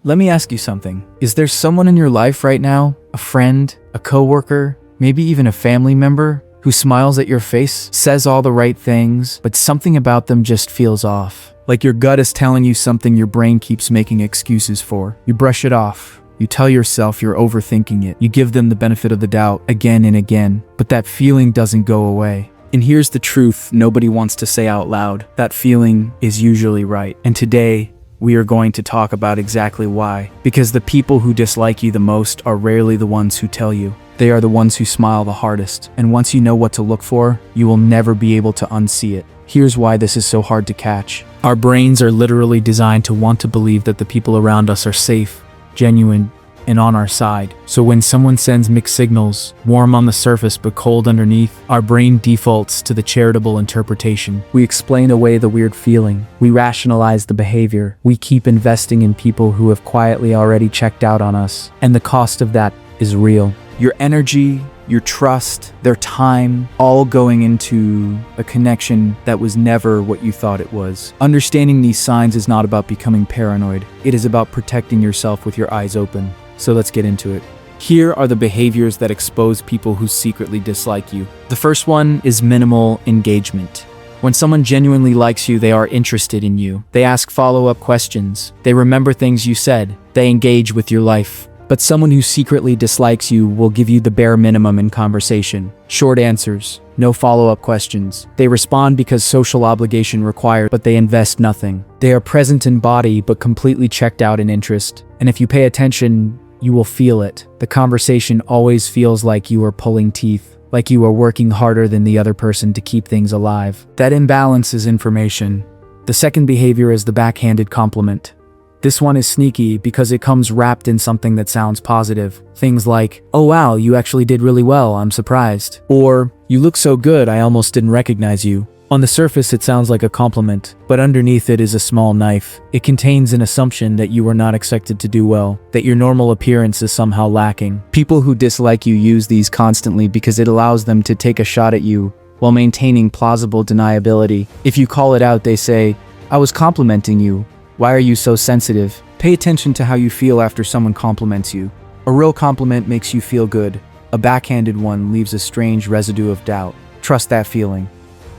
Let me ask you something. Is there someone in your life right now, a friend, a coworker, maybe even a family member, who smiles at your face, says all the right things, but something about them just feels off? Like your gut is telling you something your brain keeps making excuses for. You brush it off. You tell yourself you're overthinking it. You give them the benefit of the doubt again and again, but that feeling doesn't go away. And here's the truth nobody wants to say out loud. That feeling is usually right. And today, we are going to talk about exactly why. Because the people who dislike you the most are rarely the ones who tell you. They are the ones who smile the hardest. And once you know what to look for, you will never be able to unsee it. Here's why this is so hard to catch. Our brains are literally designed to want to believe that the people around us are safe, genuine, and on our side. So when someone sends mixed signals, warm on the surface but cold underneath, our brain defaults to the charitable interpretation. We explain away the weird feeling. We rationalize the behavior. We keep investing in people who have quietly already checked out on us. And the cost of that is real. Your energy, your trust, their time, all going into a connection that was never what you thought it was. Understanding these signs is not about becoming paranoid. It is about protecting yourself with your eyes open. So let's get into it. Here are the behaviors that expose people who secretly dislike you. The first one is minimal engagement. When someone genuinely likes you, they are interested in you. They ask follow-up questions. They remember things you said. They engage with your life. But someone who secretly dislikes you will give you the bare minimum in conversation. Short answers, no follow-up questions. They respond because social obligation requires, but they invest nothing. They are present in body, but completely checked out in interest. And if you pay attention, you will feel it. The conversation always feels like you are pulling teeth, like you are working harder than the other person to keep things alive. That imbalance is information. The second behavior is the backhanded compliment. This one is sneaky because it comes wrapped in something that sounds positive. Things like, "Oh wow, you actually did really well, I'm surprised." Or, "You look so good, I almost didn't recognize you." On the surface, it sounds like a compliment, but underneath it is a small knife. It contains an assumption that you are not expected to do well, that your normal appearance is somehow lacking. People who dislike you use these constantly because it allows them to take a shot at you while maintaining plausible deniability. If you call it out, they say, "I was complimenting you. Why are you so sensitive?" Pay attention to how you feel after someone compliments you. A real compliment makes you feel good. A backhanded one leaves a strange residue of doubt. Trust that feeling.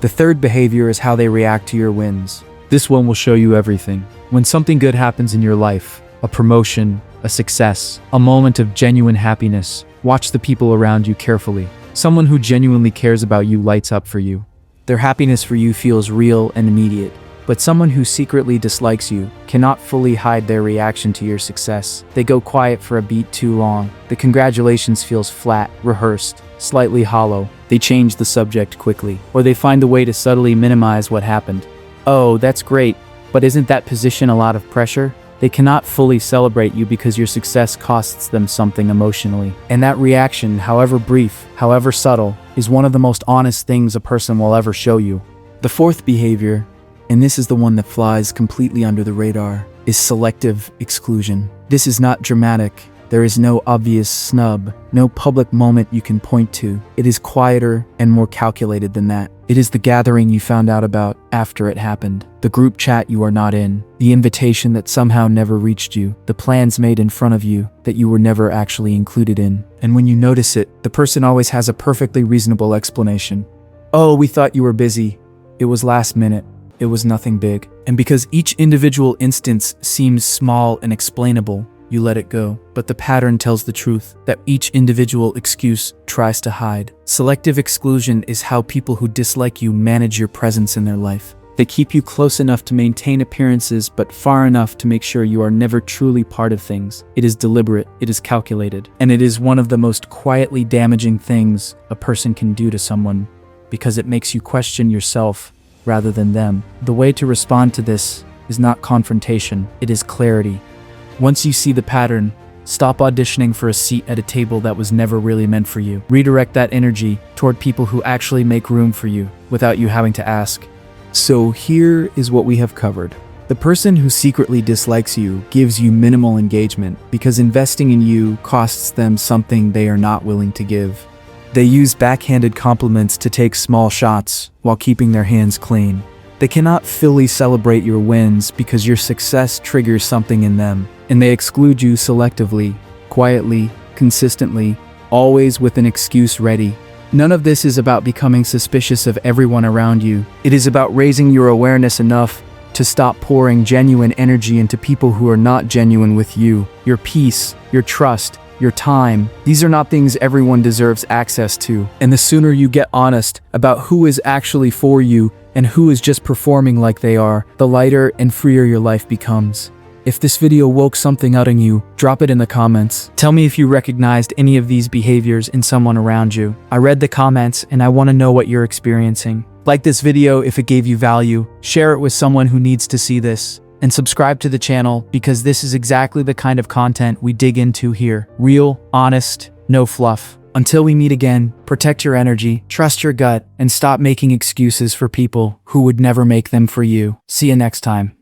The third behavior is how they react to your wins. This one will show you everything. When something good happens in your life, a promotion, a success, a moment of genuine happiness, watch the people around you carefully. Someone who genuinely cares about you lights up for you. Their happiness for you feels real and immediate. But someone who secretly dislikes you cannot fully hide their reaction to your success. They go quiet for a beat too long. The congratulations feels flat, rehearsed, slightly hollow. They change the subject quickly, or they find a way to subtly minimize what happened. "Oh, that's great, but isn't that position a lot of pressure?" They cannot fully celebrate you because your success costs them something emotionally. And that reaction, however brief, however subtle, is one of the most honest things a person will ever show you. The fourth behavior, and this is the one that flies completely under the radar, is selective exclusion. This is not dramatic. There is no obvious snub, no public moment you can point to. It is quieter and more calculated than that. It is the gathering you found out about after it happened, the group chat you are not in, the invitation that somehow never reached you, the plans made in front of you that you were never actually included in. And when you notice it, the person always has a perfectly reasonable explanation. "Oh, we thought you were busy. It was last minute. It was nothing big." And because each individual instance seems small and explainable, you let it go. But the pattern tells the truth that each individual excuse tries to hide. Selective exclusion is how people who dislike you manage your presence in their life. They keep you close enough to maintain appearances, but far enough to make sure you are never truly part of things. It is deliberate, it is calculated, and it is one of the most quietly damaging things a person can do to someone, because it makes you question yourself rather than them. The way to respond to this is not confrontation, it is clarity. Once you see the pattern, stop auditioning for a seat at a table that was never really meant for you. Redirect that energy toward people who actually make room for you without you having to ask. So here is what we have covered. The person who secretly dislikes you gives you minimal engagement because investing in you costs them something they are not willing to give. They use backhanded compliments to take small shots while keeping their hands clean. They cannot fully celebrate your wins because your success triggers something in them, and they exclude you selectively, quietly, consistently, always with an excuse ready. None of this is about becoming suspicious of everyone around you. It is about raising your awareness enough to stop pouring genuine energy into people who are not genuine with you. Your peace, your trust, your time, these are not things everyone deserves access to. And the sooner you get honest about who is actually for you and who is just performing like they are, the lighter and freer your life becomes. If this video woke something out in you, drop it in the comments. Tell me if you recognized any of these behaviors in someone around you. I read the comments and I want to know what you're experiencing. Like this video if it gave you value, share it with someone who needs to see this, and subscribe to the channel because this is exactly the kind of content we dig into here. Real, honest, no fluff. Until we meet again, protect your energy, trust your gut, and stop making excuses for people who would never make them for you. See you next time.